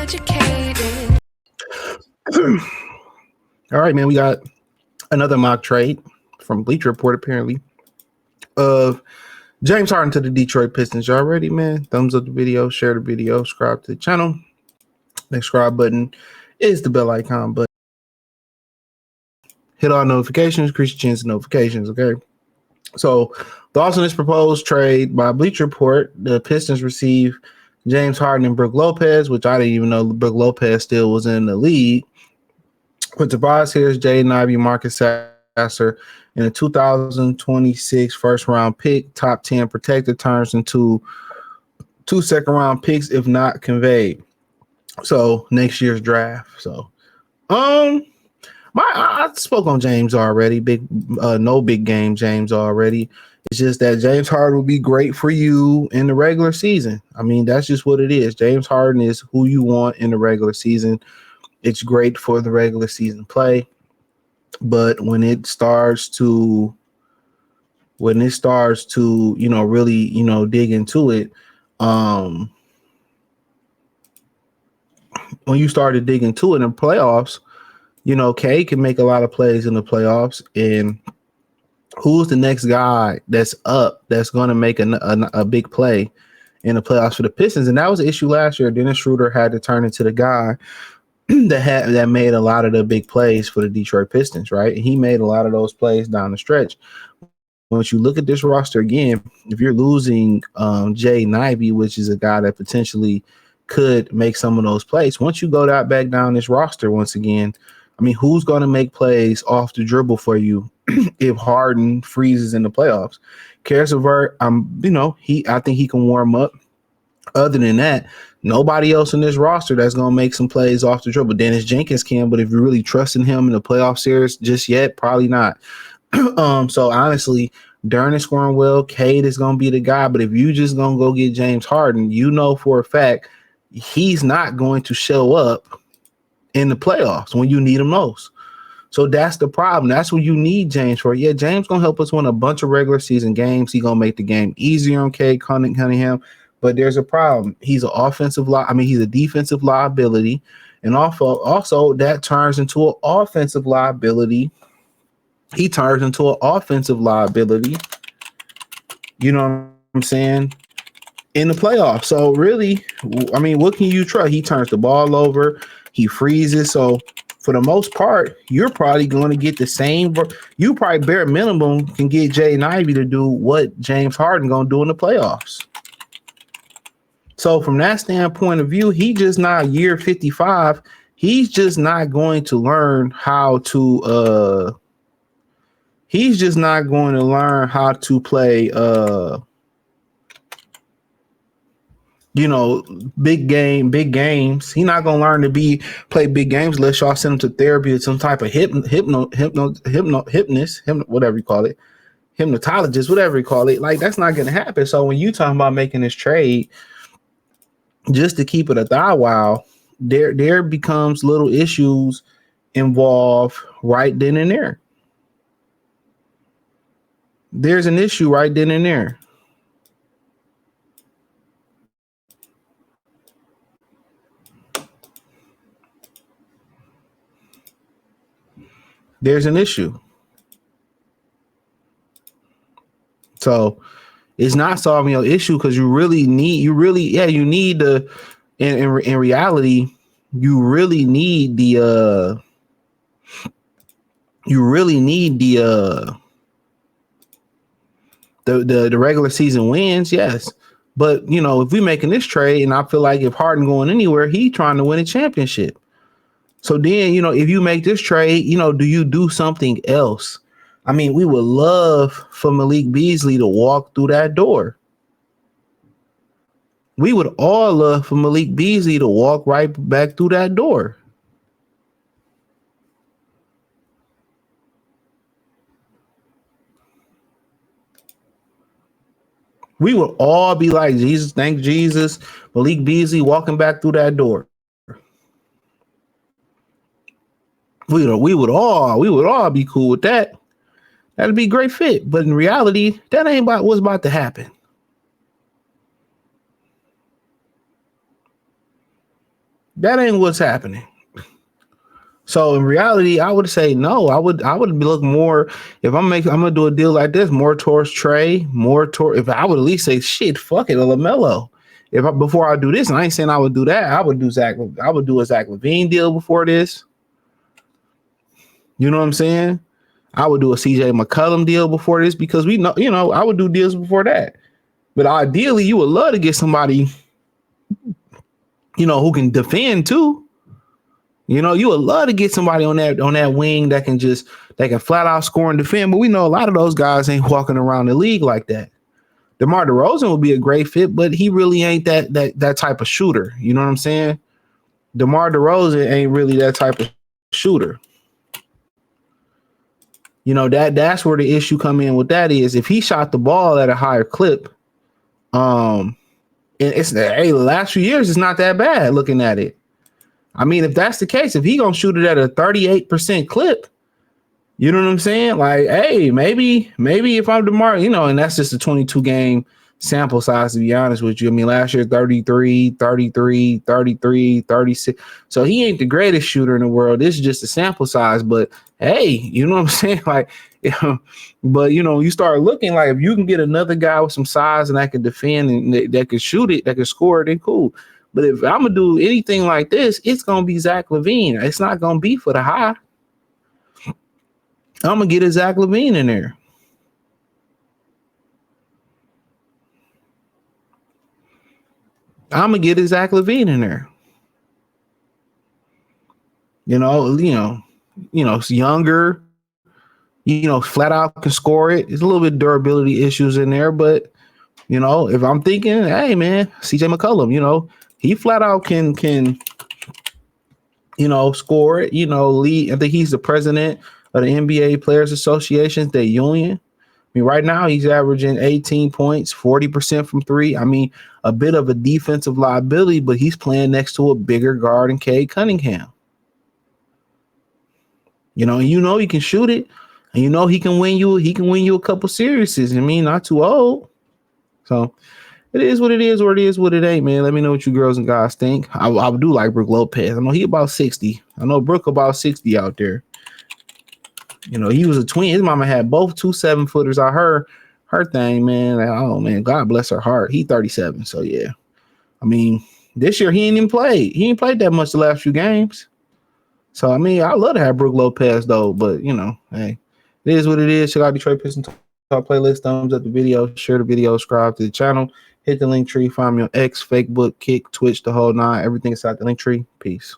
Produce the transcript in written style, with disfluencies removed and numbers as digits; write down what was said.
educated. All right, man. We got another mock trade from Bleacher Report, apparently, of James Harden to the Detroit Pistons. Y'all ready, man? Thumbs up the video, share the video, subscribe to the channel. The subscribe button is the bell icon button. Hit all notifications, increase your chance of notifications, okay? So, thoughts on this proposed trade by Bleacher Report. The Pistons receive James Harden and Brook Lopez, which I didn't even know Brook Lopez still was in the league. With Tobias Harris, Jaden Ivey, Marcus Sasser, and a 2026 first-round pick, top 10 protected, turns into 2 second-round picks if not conveyed. So, next year's draft. So, I spoke on James already. No big game James already. It's just that James Harden will be great for you in the regular season. I mean, that's just what it is. James Harden is who you want in the regular season. It's great for the regular season play. But when it starts to, really, dig into it, when you start to dig into it in playoffs, K can make a lot of plays in the playoffs, and who's the next guy that's up that's going to make a big play in the playoffs for the Pistons? And that was the issue last year. Dennis Schroeder had to turn into the guy that made a lot of the big plays for the Detroit Pistons, right? And he made a lot of those plays down the stretch. Once you look at this roster again, if you're losing Jay Ivey, which is a guy that potentially could make some of those plays, once you go back down this roster once again, I mean, who's going to make plays off the dribble for you if Harden freezes in the playoffs? Karis LeVert, I think he can warm up. Other than that, nobody else in this roster that's going to make some plays off the dribble. Dennis Jenkins can, but if you're really trusting him in the playoff series just yet, probably not. So honestly, Durant is scoring well. Cade is going to be the guy, but if you just going to go get James Harden, for a fact he's not going to show up in the playoffs when you need him most. So that's the problem. That's what you need James for. Yeah, James going to help us win a bunch of regular season games. He's going to make the game easier on Cade Cunningham. But there's a problem. He's an he's a defensive liability. And also that turns into an offensive liability. He turns into an offensive liability. You know what I'm saying? In the playoffs. So really, I mean, what can you trust? He turns the ball over. He freezes. So for the most part, you're probably going to get the same. You probably bare minimum can get Jaden Ivey to do what James Harden going to do in the playoffs. So from that standpoint of view, he just not year 55. He's just not going to learn how to. He's just not going to learn how to play. Big games. He's not gonna learn to play big games unless y'all send him to therapy or some type of whatever you call it, hypnotologist, whatever you call it. Like, that's not gonna happen. So when you talking about making this trade just to keep it a thigh while, there becomes little issues involved right then and there. There's an issue right then and there. There's an issue. So it's not solving your issue because in reality, you really need the regular season wins, yes. But if we're making this trade, and I feel like if Harden going anywhere, he trying to win a championship. So then, if you make this trade, do you do something else? I mean, we would love for Malik Beasley to walk through that door. We would all love for Malik Beasley to walk right back through that door. We would all be like, Jesus, thank Jesus, Malik Beasley walking back through that door. We would all be cool with that. That'd be a great fit. But in reality, that ain't what's about to happen. That ain't what's happening. So in reality, I would say no. I would look more if I'm gonna do a deal like this, more towards Trey, more toward if I would at least say shit, fuck it, a LaMelo. Before I do this, and I ain't saying I would do that, I would do a Zach LaVine deal before this. You know what I'm saying? I would do a CJ McCollum deal before this because we know, I would do deals before that. But ideally, you would love to get somebody, who can defend too. You would love to get somebody on that wing that can flat out score and defend. But we know a lot of those guys ain't walking around the league like that. DeMar DeRozan would be a great fit, but he really ain't that type of shooter. You know what I'm saying? DeMar DeRozan ain't really that type of shooter. That's where the issue come in with that is if he shot the ball at a higher clip, and the last few years it's not that bad looking at it. I mean, if that's the case, if he gonna shoot it at a 38% clip, you know what I'm saying? Like, hey, maybe if I'm DeMar, and that's just a 22 game sample size, to be honest with you. I mean, last year 33, 33, 33, 36. So he ain't the greatest shooter in the world. This is just a sample size, but hey, you know what I'm saying? Like, but you start looking like if you can get another guy with some size and that can defend and that can shoot it, that can score it, then cool. But if I'm gonna do anything like this, it's gonna be Zach LaVine. It's not gonna be for the high. I'm gonna get a Zach LaVine in there. I'm gonna get a Zach LaVine in there. It's younger. Flat out can score it. There's a little bit of durability issues in there, but if I'm thinking, hey man, CJ McCollum, he flat out can score it. Lead. I think he's the president of the NBA Players Association, the union. I mean, right now he's averaging 18 points, 40% from three. I mean, a bit of a defensive liability, but he's playing next to a bigger guard in Cade Cunningham. And he can shoot it, and he can win you. He can win you a couple series. I mean, not too old. So it is what it is, or it is what it ain't, man. Let me know what you girls and guys think. I do like Brook Lopez. I know he about 60. I know Brook about 60 out there. He was a twin. His mama had both 2 7-footers. I heard her thing, man. Like, oh man, God bless her heart. He 37. So yeah. I mean, this year he ain't even played. He ain't played that much the last few games. So I mean, I love to have Brook Lopez though, but hey, it is what it is. Check out Detroit Pistons Talk playlist. Thumbs up the video, share the video, subscribe to the channel, hit the link tree, find me on X, Facebook, Kick, Twitch, the whole nine. Everything inside the link tree. Peace.